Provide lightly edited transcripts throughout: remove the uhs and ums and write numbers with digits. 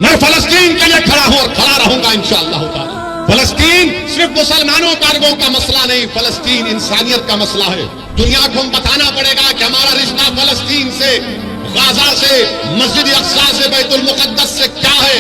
میں فلسطین کے لیے کھڑا ہوں اور کھڑا رہوں گا انشاءاللہ تعالی۔ فلسطین صرف مسلمانوں کا عربوں کا مسئلہ نہیں، فلسطین انسانیت کا مسئلہ ہے۔ دنیا کو ہم بتانا پڑے گا کہ ہمارا رشتہ فلسطین سے، غزہ سے، مسجد اقصی سے، بیت المقدس سے کیا ہے۔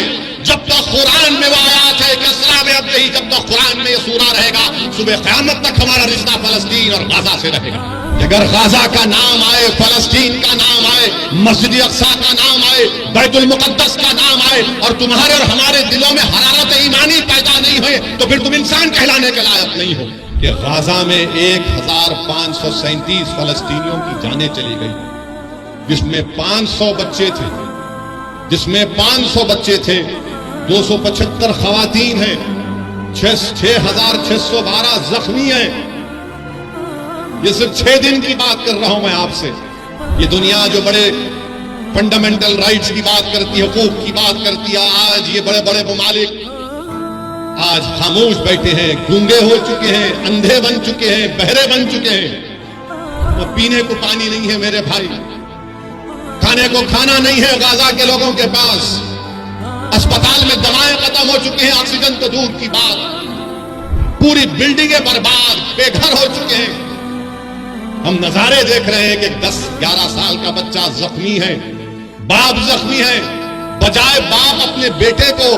جب تک قرآن میں وہ آیات ہے کہ اسلام اب نہیں، جب تک قرآن میں یہ سورہ رہے گا، صبح قیامت تک ہمارا رشتہ فلسطین اور غزہ سے رہے گا۔ اگر غزہ کا نام آئے، فلسطین کا نام آئے، مسجد اقصی کا نام آئے، بیت المقدس کا نام آئے، اور تمہارے اور ہمارے دلوں میں حرارت ایمانی پیدا نہیں ہوئے، تو پھر تم انسان کہلانے کے لائق نہیں ہو۔ کہ غزہ میں 1537 فلسطینیوں کی جانیں چلی گئی، جس میں 500 بچے تھے، 275 خواتین ہیں، 6612 زخمی ہیں۔ یہ صرف 6 دن کی بات کر رہا ہوں میں آپ سے۔ یہ دنیا جو بڑے فنڈامنٹل رائٹس کی بات کرتی ہے، حقوق کی بات کرتی ہے، آج یہ بڑے بڑے ممالک آج خاموش بیٹھے ہیں، گونگے ہو چکے ہیں، اندھے بن چکے ہیں، بہرے بن چکے ہیں۔ وہ پینے کو پانی نہیں ہے میرے بھائی، کھانے کو کھانا نہیں ہے غزہ کے لوگوں کے پاس، اسپتال میں دوائیں ختم ہو چکے ہیں، آکسیجن تو دور کی بات، پوری بلڈنگیں برباد، بے گھر ہو چکے ہیں۔ ہم نظارے دیکھ رہے ہیں کہ 10-11 سال کا بچہ زخمی ہے، باپ زخمی ہے، بجائے باپ اپنے بیٹے کو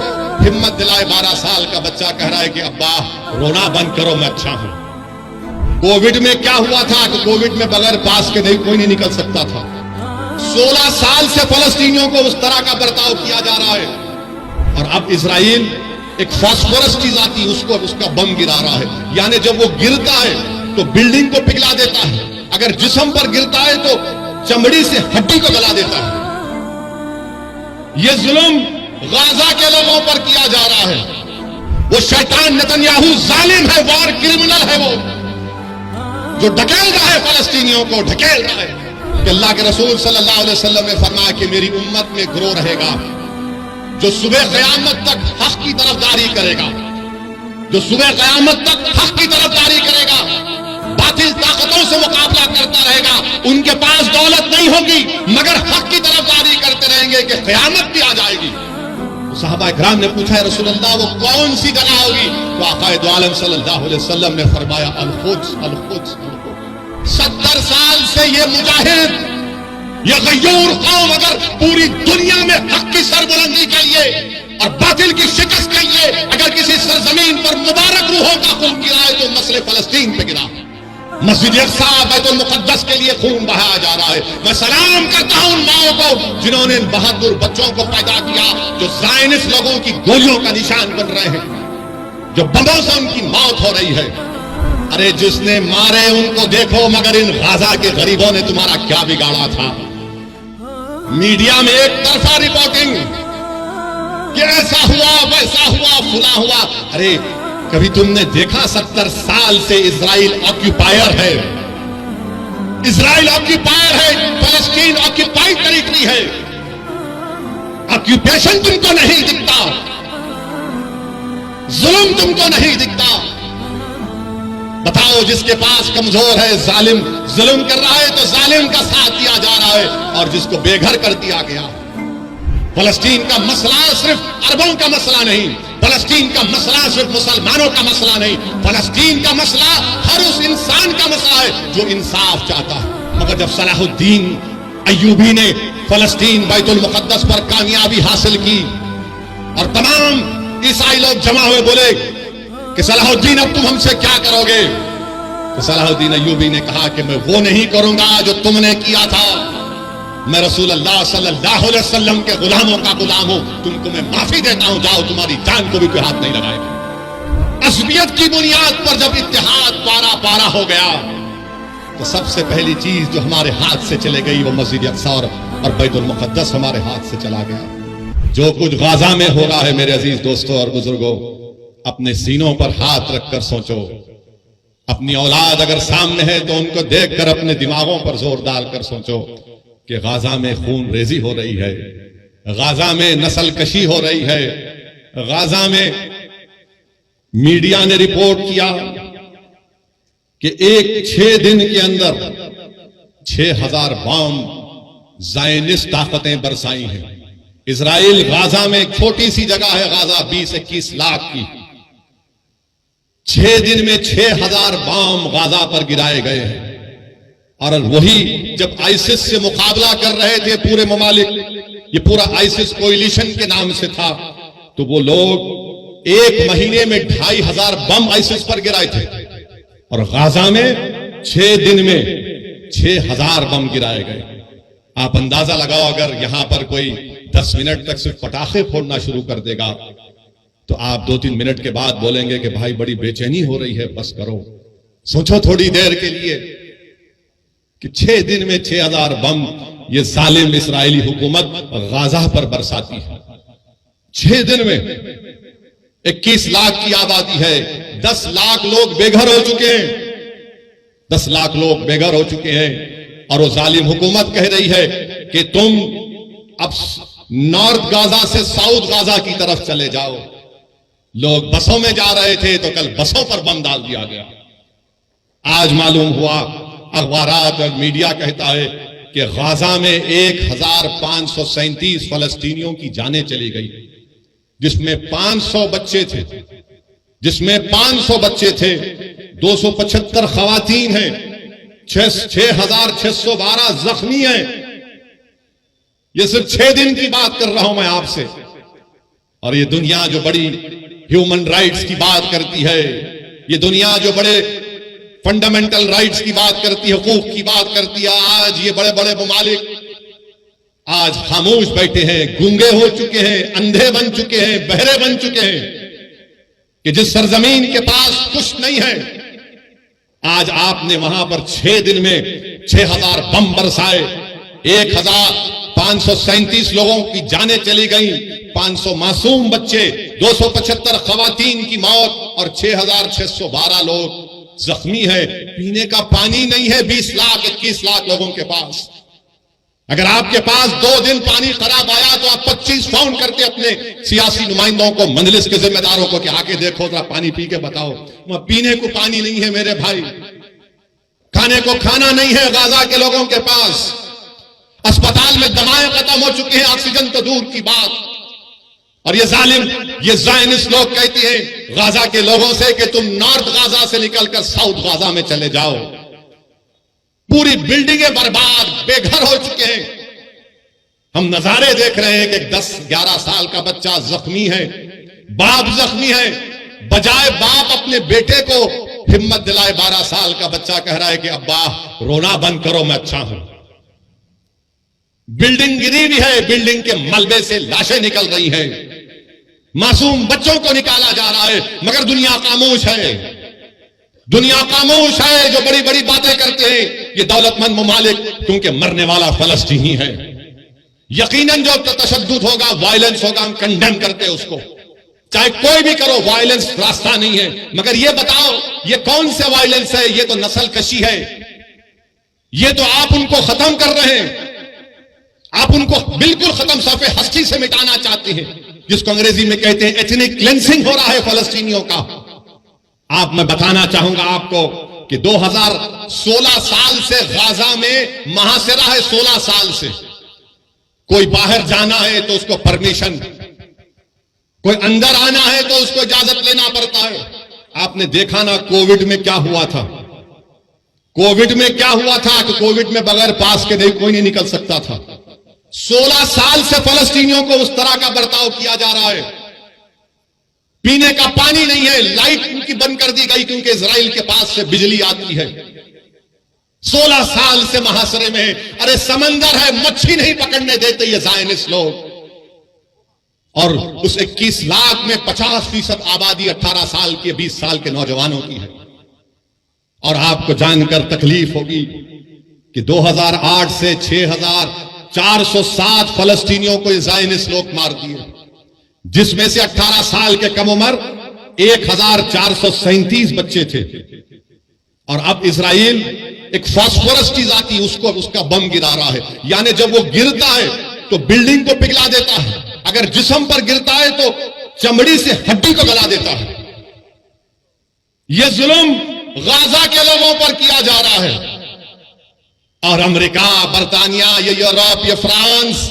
ہمت دلائے، 12 سال کا بچہ کہہ رہا ہے کہ ابا رونا بند کرو، میں اچھا ہوں۔ کووڈ میں کیا ہوا تھا کہ کووڈ میں بغیر پاس کے کوئی نہیں نکل سکتا تھا۔ 16 سال سے فلسطینیوں کو اس طرح کا برتاؤ کیا جا رہا ہے، اور اب اسرائیل ایک فاسفورس چیز آتی ہے، اس کا بم گرا رہا ہے، یعنی جب وہ گرتا ہے تو بلڈنگ کو پگھلا دیتا ہے، اگر جسم پر گرتا ہے تو چمڑی سے ہڈی کو گلا دیتا ہے۔ یہ ظلم غزہ کے لوگوں پر کیا جا رہا ہے۔ وہ شیطان نتنیاہو ظالم ہے، وار کرمنل ہے، وہ جو ڈھکیل رہا ہے فلسطینیوں کو، ڈھکیل رہا ہے۔ کہ اللہ کے رسول صلی اللہ علیہ وسلم نے فرمایا کہ میری امت میں گروہ رہے گا جو صبح قیامت تک حق کی طرفداری کرے گا، جو صبح قیامت تک حق کی طرفداری کرے گا، باطل طاقتوں سے مقابلہ کرتا رہے گا۔ ان کے پاس دولت نہیں ہوگی مگر حق کی طرفداری کرتے رہیں گے کہ قیامت بھی آ جائے گی۔ صحابہ کرام نے پوچھا ہے رسول اللہ وہ کون سی جگہ ہوگی؟ تو آقا دو عالم صلی اللہ علیہ وسلم نے فرمایا القدس، القدس، القدس۔ 70 سال سے یہ مجاہد، یہ غیور قوم اگر پوری دنیا میں حق کی سربلندی کے لیے اور باطل کی شکست کے لیے اگر کسی سرزمین پر مبارک روحوں کا خون گرا ہے تو مسئلے فلسطین پہ گرا۔ مسجد اقصی بیت المقدس کے لیے خون بہایا جا رہا ہے۔ میں سلام کرتا ہوں ان ماؤں کو جنہوں نے ان بہادر بچوں کو پیدا کیا جو زائنسٹ لوگوں کی گولیوں کا نشان بن رہے ہیں، جو بموں سے ان کی موت ہو رہی ہے۔ ارے جس نے مارے ان کو دیکھو، مگر ان غزہ کے غریبوں نے تمہارا کیا بگاڑا تھا؟ میڈیا میں ایک طرفہ رپورٹنگ کہ ایسا ہوا ویسا ہوا فلاں ہوا۔ ارے کبھی تم نے دیکھا 70 سال سے اسرائیل آکیوپائر ہے، اسرائیل آکیوپائر ہے، فلسطین آکیوپائی ٹیریٹری ہے۔ آکیوپیشن تم کو نہیں دکھتا، ظلم تم کو نہیں دکھتا۔ بتاؤ جس کے پاس کمزور ہے، ظالم ظلم کر رہا ہے تو ظالم کا ساتھ دیا جا رہا ہے، اور جس کو بے گھر کر دیا گیا۔ فلسطین کا مسئلہ صرف عربوں کا مسئلہ نہیں، فلسطین کا مسئلہ صرف مسلمانوں کا مسئلہ نہیں، فلسطین کا مسئلہ ہر اس انسان کا مسئلہ ہے جو انصاف چاہتا ہے۔ مگر جب صلاح الدین ایوبی نے فلسطین بیت المقدس پر کامیابی حاصل کی اور تمام عیسائی لوگ جمع ہوئے، بولے کہ صلاح الدین اب تم ہم سے کیا کرو گے؟ تو صلاح الدین ایوبی نے کہا کہ میں وہ نہیں کروں گا جو تم نے کیا تھا، میں رسول اللہ صلی اللہ علیہ وسلم کے غلاموں کا غلام ہوں، تم کو میں معافی دیتا ہوں، جاؤ تمہاری جان کو بھی کوئی ہاتھ نہیں لگائے گا۔ عصبیت کی بنیاد پر جب اتحاد پارا پارا ہو گیا تو سب سے پہلی چیز جو ہمارے ہاتھ سے چلے گئی وہ مسجد اقصی اور بیت المقدس ہمارے ہاتھ سے چلا گیا۔ جو کچھ غزہ میں ہو رہا ہے میرے عزیز دوستوں اور بزرگوں، اپنے سینوں پر ہاتھ رکھ کر سوچو۔ اپنی اولاد اگر سامنے ہے تو ان کو دیکھ کر اپنے دماغوں پر زور ڈال کر سوچو کہ غزہ میں خون ریزی ہو رہی ہے، غزہ میں نسل کشی ہو رہی ہے، غزہ میں میڈیا نے رپورٹ کیا کہ 6 دن کے اندر 6000 بام زائنسٹ طاقتیں برسائی ہیں۔ اسرائیل غازہ میں ایک چھوٹی سی جگہ ہے غازہ 20-21 لاکھ کی، 6 دن میں 6000 بام غازہ پر گرائے گئے ہیں۔ اور وہی جب آئسس سے مقابلہ کر رہے تھے پورے ممالک، یہ پورا آئسس کوئلیشن کے نام سے تھا، تو وہ لوگ 1 مہینے میں 2500 بم آئسس پر گرائے تھے، اور غازہ میں 6 دن میں 6000 بم گرائے گئے۔ آپ اندازہ لگاؤ اگر یہاں پر کوئی 10 منٹ تک صرف پٹاخے پھوڑنا شروع کر دے گا تو آپ 2-3 منٹ کے بعد بولیں گے کہ بھائی بڑی بے چینی ہو رہی ہے، بس کرو، سوچو تھوڑی دیر کے لیے کہ 6 دن میں 6000 بم یہ ظالم اسرائیلی حکومت غازہ پر برساتی ہے۔ 6 دن میں 21 لاکھ کی آبادی ہے، 10 لاکھ لوگ بے گھر ہو چکے ہیں، 10 لاکھ لوگ بے گھر ہو چکے ہیں، اور وہ ظالم حکومت کہہ رہی ہے کہ تم اب نارتھ غازہ سے ساؤتھ غازہ کی طرف چلے جاؤ۔ لوگ بسوں میں جا رہے تھے تو کل بسوں پر بم ڈال دیا گیا۔ آج معلوم ہوا، اخبارات اور میڈیا کہتا ہے کہ غازہ میں 1537 فلسطینیوں کی جانیں چلی گئی، جس میں 500 بچے تھے، 275 خواتین ہیں، 6612 زخمی ہیں۔ یہ صرف 6 دن کی بات کر رہا ہوں میں آپ سے، اور یہ دنیا جو بڑی ہیومن رائٹس کی بات کرتی ہے، یہ دنیا جو بڑے فنڈامنٹل رائٹس کی بات کرتی ہے، حقوق کی بات کرتی ہے، آج یہ بڑے بڑے ممالک آج خاموش بیٹھے ہیں، گونگے ہو چکے ہیں، اندھے بن چکے ہیں، بہرے بن چکے ہیں، کہ جس سرزمین کے پاس کچھ نہیں ہے، آج آپ نے وہاں پر 6 دن میں 6000 بم برسائے، 1537 لوگوں کی جانیں چلی گئیں، 500 معصوم بچے، 275 خواتین کی موت، اور 6612 لوگ زخمی ہے۔ پینے کا پانی نہیں ہے 20 لاکھ 21 لاکھ لوگوں کے پاس۔ اگر آپ کے پاس 2 دن پانی خراب آیا تو آپ 25 فون کرتے اپنے سیاسی نمائندوں کو، مجلس کے ذمہ داروں کو، کہ آ کے دیکھو ذرا پانی پی کے بتاؤ۔ وہاں پینے کو پانی نہیں ہے میرے بھائی، کھانے کو کھانا نہیں ہے غازہ کے لوگوں کے پاس، اسپتال میں دوائیں ختم ہو چکے ہیں، آکسیجن تو دور کی بات۔ اور یہ ظالم، یہ زائنسٹ لوگ کہتے ہیں غازہ کے لوگوں سے کہ تم نارتھ غازہ سے نکل کر ساؤتھ غازہ میں چلے جاؤ۔ پوری بلڈنگیں برباد، بے گھر ہو چکے ہیں۔ ہم نظارے دیکھ رہے ہیں کہ 10-11 سال کا بچہ زخمی ہے، باپ زخمی ہے، بجائے باپ اپنے بیٹے کو ہمت دلائے، 12 سال کا بچہ کہہ رہا ہے کہ ابا رونا بند کرو، میں اچھا ہوں۔ بلڈنگ گری ہوئی ہے، بلڈنگ کے ملبے سے لاشیں نکل رہی ہیں، معصوم بچوں کو نکالا جا رہا ہے، مگر دنیا خاموش ہے۔ دنیا خاموش ہے، جو بڑی بڑی باتیں کرتے ہیں یہ دولت مند ممالک، کیونکہ مرنے والا فلسطینی ہے۔ یقیناً جو تشدد ہوگا، وائلنس ہوگا، ہم کنڈیم کرتے اس کو، چاہے کوئی بھی کرو، وائلنس راستہ نہیں ہے۔ مگر یہ بتاؤ یہ کون سے وائلنس ہے؟ یہ تو نسل کشی ہے، یہ تو آپ ان کو ختم کر رہے ہیں، آپ ان کو بالکل ختم، صفحے ہستی سے مٹانا چاہتے ہیں، جس کو انگریزی میں کہتے ہیں ایتھنک کلینسنگ ہو رہا ہے فلسطینیوں کا۔ آپ میں بتانا چاہوں گا آپ کو کہ 2016 سال سے غازہ میں محاصرہ ہے، 16 سال سے۔ کوئی باہر جانا ہے تو اس کو پرمیشن، کوئی اندر آنا ہے تو اس کو اجازت لینا پڑتا ہے۔ آپ نے دیکھا نا کووڈ میں کیا ہوا تھا، کووڈ میں کیا ہوا تھا کہ کووڈ میں بغیر پاس کے کوئی نہیں نکل سکتا تھا۔ 16 سال سے فلسطینیوں کو اس طرح کا برتاؤ کیا جا رہا ہے۔ پینے کا پانی نہیں ہے، لائٹ ان کی بند کر دی گئی کیونکہ اسرائیل کے پاس سے بجلی آتی ہے۔ 16 سال سے محاصرے میں، ارے سمندر ہے، مچھی نہیں پکڑنے دیتے یہ زائنسٹ لوگ۔ اور اس 21 لاکھ میں 50% آبادی 18 سال کی، 20 سال کے نوجوانوں کی ہے۔ اور آپ کو جان کر تکلیف ہوگی کہ 2008 سے 6407 فلسطینیوں کو زائنسٹ لوگ مار دیے، جس میں سے 18 سال کے کم عمر 1437 بچے تھے۔ اور اب اسرائیل ایک فاسفورس چیز آتی ہے، اس کا بم گرا رہا ہے، یعنی جب وہ گرتا ہے تو بلڈنگ کو پگھلا دیتا ہے، اگر جسم پر گرتا ہے تو چمڑی سے ہڈی کو گلا دیتا ہے۔ یہ ظلم غازہ کے لوگوں پر کیا جا رہا ہے، اور امریکہ، برطانیہ، یہ یورپ، یہ فرانس،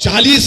40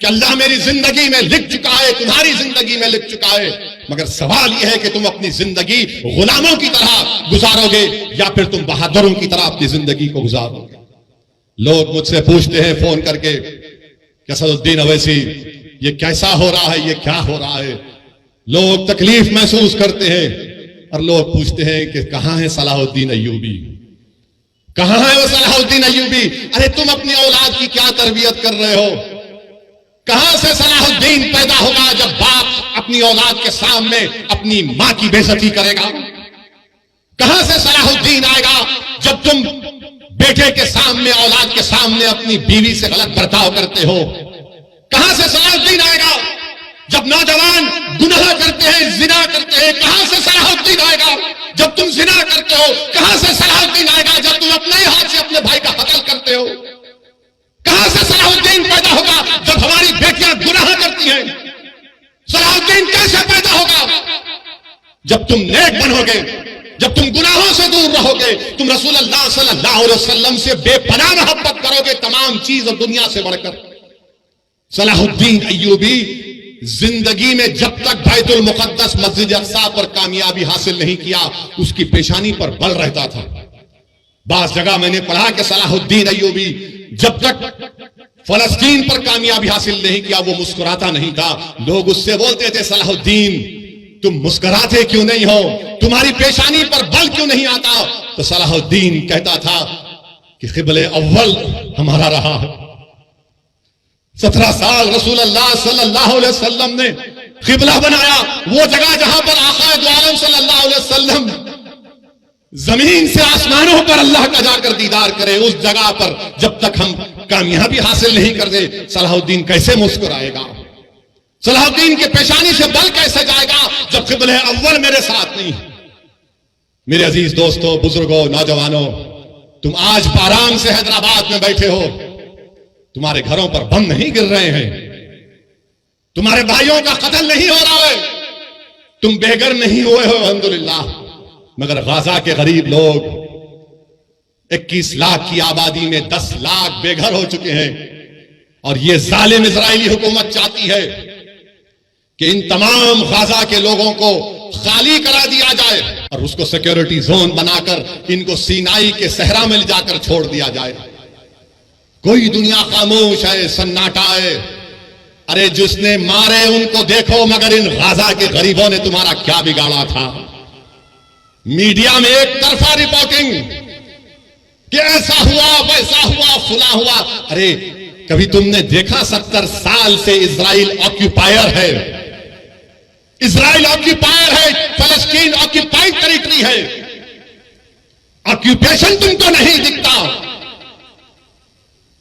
کہ اللہ میری زندگی میں لکھ چکا ہے، تمہاری زندگی میں لکھ چکا ہے، مگر سوال یہ ہے کہ تم اپنی زندگی غلاموں کی طرح گزارو گے یا پھر تم بہادروں کی طرح اپنی زندگی کو گزارو گے۔ لوگ مجھ سے پوچھتے ہیں فون کر کے کہ اسد الدین اویسی یہ کیسا ہو رہا ہے، یہ کیا ہو رہا ہے؟ لوگ تکلیف محسوس کرتے ہیں اور لوگ پوچھتے ہیں کہ کہاں ہے صلاح الدین ایوبی، کہاں ہے وہ صلاح الدین ایوبی؟ ارے تم اپنی اولاد کی کیا تربیت کر رہے ہو؟ کہاں سے صلاح الدین پیدا ہوگا جب باپ اپنی اولاد کے سامنے اپنی ماں کی بے عزتی کرے گا؟ کہاں سے صلاح الدین آئے گا جب تم بیٹے کے سامنے، اولاد کے سامنے اپنی بیوی سے غلط برتاؤ کرتے ہو؟ کہاں سے صلاح الدین آئے گا جب نوجوان گناہ کرتے ہیں، زنا کرتے ہیں؟ کہاں سے صلاح الدین آئے گا جب تم زنا کرتے ہو؟ کہاں سے صلاح الدین آئے گا جب تم اپنے ہاتھ سے اپنے بھائی کا قتل کرتے ہو؟ کہاں سے صلاح الدین پیدا ہوگا جب ہماری بیٹیاں گناہ کرتی ہیں؟ صلاح الدین کیسے پیدا ہوگا؟ جب تم نیک بنو گے، جب تم گناہوں سے دور رہو گے، تم رسول اللہ صلی اللہ علیہ وسلم سے بے پناہ محبت کرو گے تمام چیز اور دنیا سے بڑھ کر۔ صلاح الدین ایوبی زندگی میں جب تک بیت المقدس مسجد اقصی پر کامیابی حاصل نہیں کیا، اس کی پیشانی پر بل رہتا تھا۔ بعض جگہ میں نے پڑھا کہ صلاح الدین ایوبی جب تک فلسطین پر کامیابی حاصل نہیں کیا وہ مسکراتا نہیں تھا۔ لوگ اس سے بولتے تھے صلاح الدین تم مسکراتے کیوں نہیں ہو، تمہاری پیشانی پر بل کیوں نہیں آتا؟ تو صلاح الدین کہتا تھا کہ قبلہ اول ہمارا رہا ہے۔ 17 سال رسول اللہ صلی اللہ علیہ وسلم نے قبلہ بنایا، وہ جگہ جہاں پر آقا دو عالم صلی اللہ علیہ وسلم زمین سے آسمانوں پر اللہ کا جا کر دیدار کرے، اس جگہ پر جب تک ہم کامیابی حاصل نہیں کرتے صلاح الدین کیسے مسکرائے گا؟ صلاح الدین کے پیشانی سے بل کیسے جائے گا جب قبلہ اول میرے ساتھ نہیں؟ میرے عزیز دوستو، بزرگوں، نوجوانوں، تم آج بارام سے حیدرآباد میں بیٹھے ہو، تمہارے گھروں پر بم نہیں گر رہے ہیں، تمہارے بھائیوں کا قتل نہیں ہو رہا ہے، تم بے گھر نہیں ہوئے ہو الحمدللہ، مگر غزہ کے غریب لوگ 21 لاکھ کی آبادی میں 10 لاکھ بے گھر ہو چکے ہیں، اور یہ ظالم اسرائیلی حکومت چاہتی ہے کہ ان تمام غزہ کے لوگوں کو خالی کرا دیا جائے اور اس کو سیکیورٹی زون بنا کر ان کو سینائی کے صحرا میں لے جا کر چھوڑ دیا جائے۔ کوئی دنیا خاموش ہے، سناٹا ہے۔ ارے جس نے مارے ان کو دیکھو، مگر ان غزہ کے غریبوں نے تمہارا کیا بگاڑا تھا؟ میڈیا میں ایک طرفہ رپورٹنگ کہ ایسا ہوا ویسا ہوا فلاں ہوا۔ ارے کبھی تم نے دیکھا 70 سال سے اسرائیل آکیوپائر ہے، اسرائیل آکیوپائر ہے، فلسطین آکیوپائڈ ٹیریٹری ہے، آکیوپیشن تم کو نہیں دکھتا،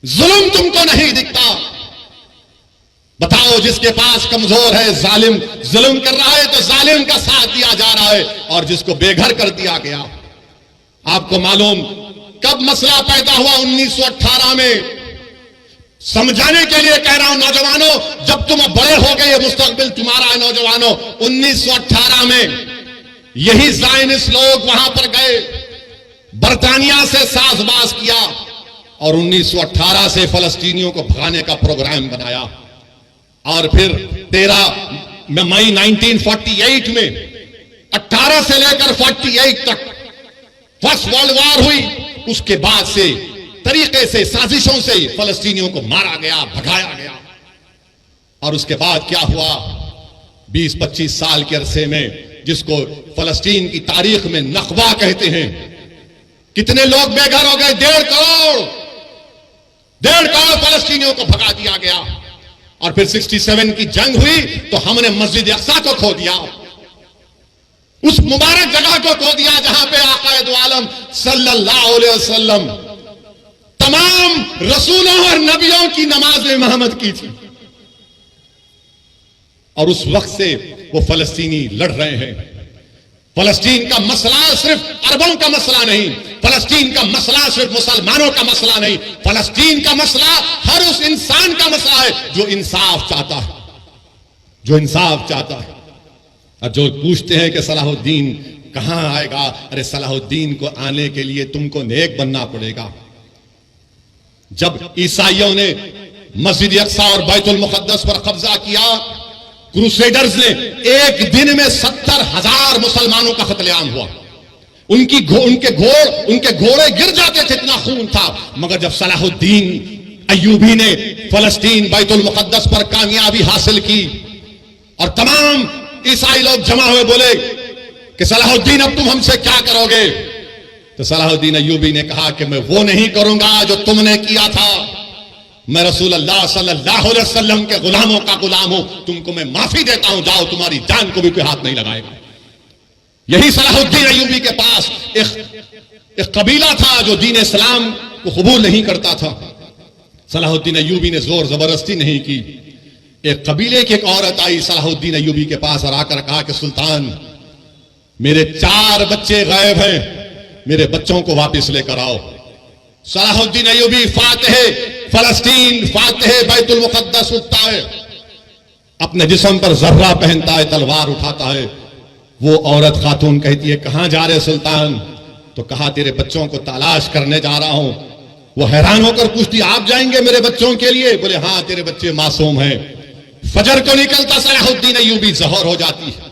ظلم تم کو نہیں دکھتا۔ بتاؤ جس کے پاس کمزور ہے، ظالم ظلم کر رہا ہے تو ظالم کا ساتھ دیا جا رہا ہے، اور جس کو بے گھر کر دیا گیا۔ آپ کو معلوم کب مسئلہ پیدا ہوا؟ 1918 میں۔ سمجھانے کے لیے کہہ رہا ہوں نوجوانوں، جب تم بڑے ہو گئے، یہ مستقبل تمہارا ہے نوجوانوں۔ 1918 میں یہی زائنسٹ لوگ وہاں پر گئے، برطانیہ سے ساز باز کیا، اور 1918 سے فلسطینیوں کو بھگانے کا پروگرام بنایا، اور پھر 13 مئی 1948 میں 18 سے لے کر 48 تک فرسٹ ورلڈ وار ہوئی۔ اس کے بعد سے طریقے سے، سازشوں سے فلسطینیوں کو مارا گیا، بھگایا گیا، اور اس کے بعد کیا ہوا؟ 20-25 سال کے عرصے میں، جس کو فلسطین کی تاریخ میں نقبہ کہتے ہیں، کتنے لوگ بے گھر ہو گئے؟ 1.5 کروڑ فلسطینیوں کو بھگا دیا گیا۔ اور پھر 67 کی جنگ ہوئی تو ہم نے مسجد اقصی کو کھو دیا، اس مبارک جگہ کو کھو دیا جہاں پہ آقا دو عالم صلی اللہ علیہ وسلم تمام رسولوں اور نبیوں کی نماز امامت کی تھی، اور اس وقت سے وہ فلسطینی لڑ رہے ہیں۔ فلسطین کا مسئلہ صرف عربوں کا مسئلہ نہیں، فلسطین کا مسئلہ صرف مسلمانوں کا مسئلہ نہیں، فلسطین کا مسئلہ ہر اس انسان کا مسئلہ ہے جو انصاف چاہتا ہے، جو انصاف چاہتا ہے۔ اور جو پوچھتے ہیں کہ صلاح الدین کہاں آئے گا، ارے صلاح الدین کو آنے کے لیے تم کو نیک بننا پڑے گا۔ جب عیسائیوں نے مسجد اقصی اور بیت المقدس پر قبضہ کیا، کروسیڈرز نے ایک دن میں 70,000 مسلمانوں کا قتل عام ہوا، ان کے گھوڑے گر جاتے تھے، اتنا خون تھا، مگر جب صلاح الدین ایوبی نے فلسطین بیت المقدس پر کامیابی حاصل کی اور تمام عیسائی لوگ جمع ہوئے، بولے کہ صلاح الدین اب تم ہم سے کیا کرو گے؟ تو صلاح الدین ایوبی نے کہا کہ میں وہ نہیں کروں گا جو تم نے کیا تھا، میں رسول اللہ صلی اللہ علیہ وسلم کے غلاموں کا غلام ہوں، تم کو میں معافی دیتا ہوں، جاؤ، تمہاری جان کو بھی کوئی ہاتھ نہیں لگائے گا۔ یہی صلاح الدین ایوبی کے پاس ایک قبیلہ تھا جو دین اسلام کو قبول نہیں کرتا تھا۔ صلاح الدین ایوبی نے زور زبردستی نہیں کی، ایک قبیلے کی ایک عورت آئی صلاح الدین ایوبی کے پاس اور آ کر کہا کہ سلطان، میرے 4 بچے غائب ہیں، میرے بچوں کو واپس لے کر آؤ۔ صلاح الدین ایوبی فاتح فلسطین، فاتح بیت المقدس اٹھتا ہے، اپنے جسم پر ذرہ پہنتا ہے، تلوار اٹھاتا ہے۔ وہ عورت خاتون کہتی ہے کہاں جا رہے سلطان؟ تو کہا تیرے بچوں کو تلاش کرنے جا رہا ہوں۔ وہ حیران ہو کر پوچھتی آپ جائیں گے میرے بچوں کے لیے؟ بولے ہاں، تیرے بچے معصوم ہیں۔ فجر کو نکلتا صلاح الدین ایوبی، ظہر ہو جاتی ہے،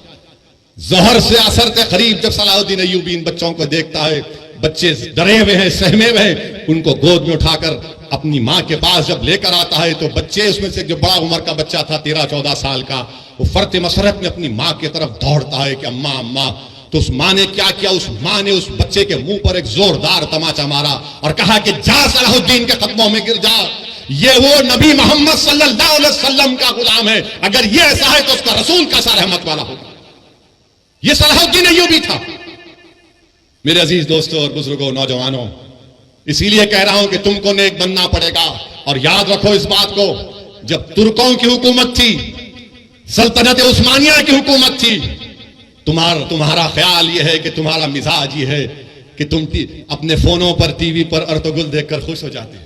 ظہر سے عصر کے قریب جب صلاح الدین ایوبی ان بچوں کو دیکھتا ہے، بچے ڈرے ہوئے ہیں، سہمے ہوئے ہیں، ان کو گود میں اٹھا کر اپنی ماں کے پاس جب لے کر آتا ہے تو بچے اس میں سے جو بڑا عمر کا بچہ تھا 13-14 سال کا، وہ فرط مسرت میں اپنی ماں کی طرف دوڑتا ہے کہ اماں اماں۔ تو اس ماں نے کیا کیا؟ اس ماں نے اس بچے کے منہ پر ایک زوردار تماچا مارا اور کہا کہ جا صلاح الدین کے قدموں میں گر جا، یہ وہ نبی محمد صلی اللہ علیہ وسلم کا غلام ہے، اگر یہ ایسا ہے تو اس کا رسول کیسا رحمت والا ہوگا۔ یہ صلاح الدین ایوبی تھا۔ میرے عزیز دوستوں اور بزرگوں، نوجوانوں، اسی لیے کہہ رہا ہوں کہ تم کو نیک بننا پڑے گا، اور یاد رکھو اس بات کو، جب ترکوں کی حکومت تھی، سلطنت عثمانیہ کی حکومت تھی، تمہارا خیال یہ ہے کہ تمہارا مزاج یہ ہے کہ تم اپنے فونوں پر ٹی وی پر ارطغرل دیکھ کر خوش ہو جاتے،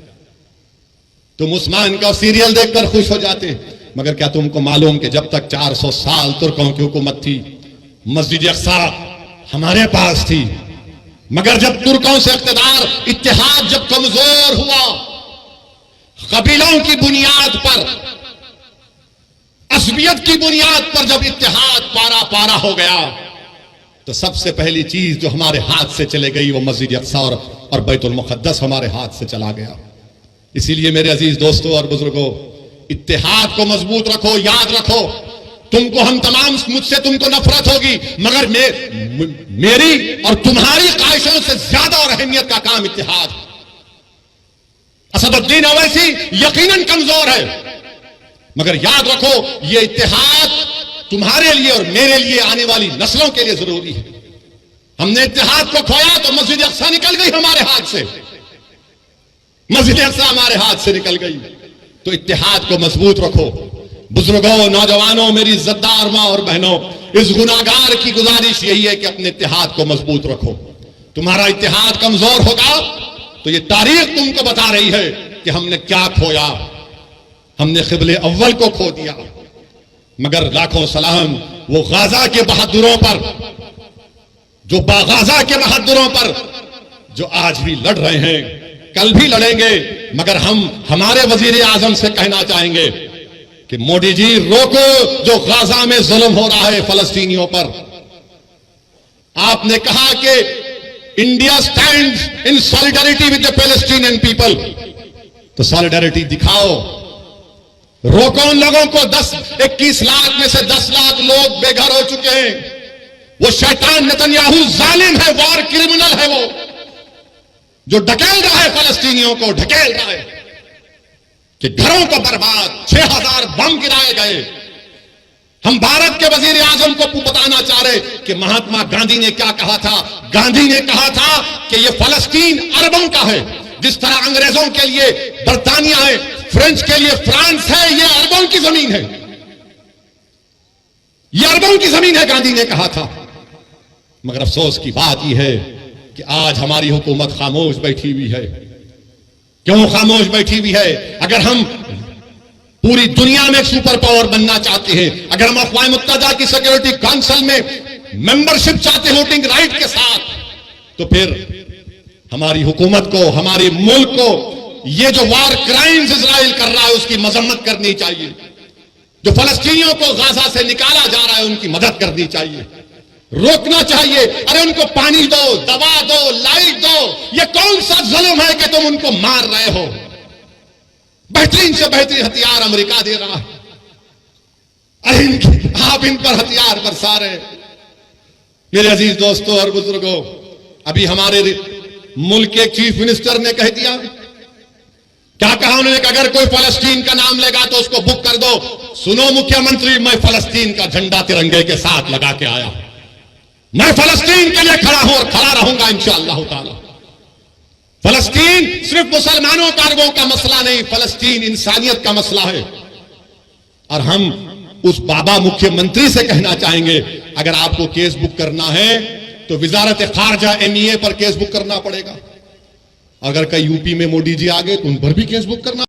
تم عثمان کا سیریل دیکھ کر خوش ہو جاتے، مگر کیا تم کو معلوم کہ جب تک 400 سال ترکوں کی حکومت تھی، مسجد اقصی ہمارے پاس تھی، مگر جب ترکوں سے اقتدار، اتحاد جب کمزور ہوا، قبیلوں کی بنیاد پر، عصبیت کی بنیاد پر جب اتحاد پارا پارا ہو گیا، تو سب سے پہلی چیز جو ہمارے ہاتھ سے چلے گئی وہ مسجد اقصی اور بیت المقدس ہمارے ہاتھ سے چلا گیا۔ اسی لیے میرے عزیز دوستوں اور بزرگوں، اتحاد کو مضبوط رکھو، یاد رکھو، تم کو ہم تمام، مجھ سے تم کو نفرت ہوگی، مگر میری اور تمہاری خواہشوں سے زیادہ اور اہمیت کا کام اتحاد۔ اسد الدین اویسی یقیناً کمزور ہے، مگر یاد رکھو یہ اتحاد تمہارے لیے اور میرے لیے، آنے والی نسلوں کے لیے ضروری ہے۔ ہم نے اتحاد کو کھویا تو مسجد اقصی نکل گئی ہمارے ہاتھ سے، مسجد اقصی ہمارے ہاتھ سے نکل گئی۔ تو اتحاد کو مضبوط رکھو۔ بزرگوں، نوجوانوں، میری عزتدار ماں اور بہنوں، اس گناہگار کی گزارش یہی ہے کہ اپنے اتحاد کو مضبوط رکھو۔ تمہارا اتحاد کمزور ہوگا تو یہ تاریخ تم کو بتا رہی ہے کہ ہم نے کیا کھویا۔ ہم نے قبلے اول کو کھو دیا، مگر لاکھوں سلام وہ غازہ کے بہادروں پر، جو غازہ کے بہادروں پر، جو آج بھی لڑ رہے ہیں، کل بھی لڑیں گے، مگر ہم ہمارے وزیر اعظم سے کہنا چاہیں گے کہ مودی جی روکو جو غازہ میں ظلم ہو رہا ہے فلسطینیوں پر۔ آپ نے کہا کہ India stands in solidarity with the Palestinian people, تو سالیڈیرٹی دکھاؤ، روکو ان لوگوں کو۔ 21 لاکھ میں سے 10 لاکھ لوگ بے گھر ہو چکے ہیں۔ وہ شیطان نتنیاہو ظالم ہے، وار کرمنل ہے، وہ جو ڈھکیل رہا ہے فلسطینیوں کو، ڈھکیل رہا ہے کہ گھروں کو برباد، 6000 بم گرائے گئے۔ ہم بھارت کے وزیر اعظم کو بتانا چاہ رہے کہ مہاتما گاندھی نے کیا کہا تھا۔ گاندھی نے کہا تھا کہ یہ فلسطین عربوں کا ہے، جس طرح انگریزوں کے لیے برطانیہ ہے، فرینچ کے لیے فرانس ہے، یہ عربوں کی زمین ہے، یہ عربوں کی زمین ہے، گاندھی نے کہا تھا۔ مگر افسوس کی بات یہ ہے کہ آج ہماری حکومت خاموش بیٹھی ہوئی ہے۔ کیوں خاموش بیٹھی ہوئی ہے؟ اگر ہم پوری دنیا میں ایک سپر پاور بننا چاہتے ہیں، اگر ہم اقوام متحدہ کی سیکورٹی کونسل میں ممبرشپ چاہتے ہیں ووٹنگ رائٹ کے ساتھ، تو پھر ہماری حکومت کو، ہمارے ملک کو یہ جو وار کرائمز اسرائیل کر رہا ہے اس کی مذمت کرنی چاہیے. جو فلسطینیوں کو غزہ سے نکالا جا رہا ہے ان کی مدد کرنی چاہیے, روکنا چاہیے. ارے ان کو پانی دو, دوا دو, لائٹ دو. یہ کون سا ظلم ہے کہ تم ان کو مار رہے ہو؟ بہترین سے بہترین ہتھیار امریکہ دے رہا ہے, آپ ان پر ہتھیار برسا رہے. میرے عزیز دوستوں اور بزرگوں, ابھی ہمارے ملک کے چیف منسٹر نے کہہ دیا, کیا کہا انہوں نے کہ اگر کوئی فلسطین کا نام لے گا تو اس کو بک کر دو. سنو مکھیہ منتری, میں فلسطین کا جھنڈا ترنگے کے ساتھ لگا کے آیا, میں فلسطین کے لیے کھڑا ہوں اور کھڑا رہوں گا انشاءاللہ تعالی. فلسطین صرف مسلمانوں کا عربوں کا مسئلہ نہیں, فلسطین انسانیت کا مسئلہ ہے. اور ہم اس بابا مکھیہ منتری سے کہنا چاہیں گے, اگر آپ کو کیس بک کرنا ہے تو وزارت خارجہ MEA پر کیس بک کرنا پڑے گا. اگر کئی UP میں مودی جی آ گئے تو ان پر بھی کیس بک کرنا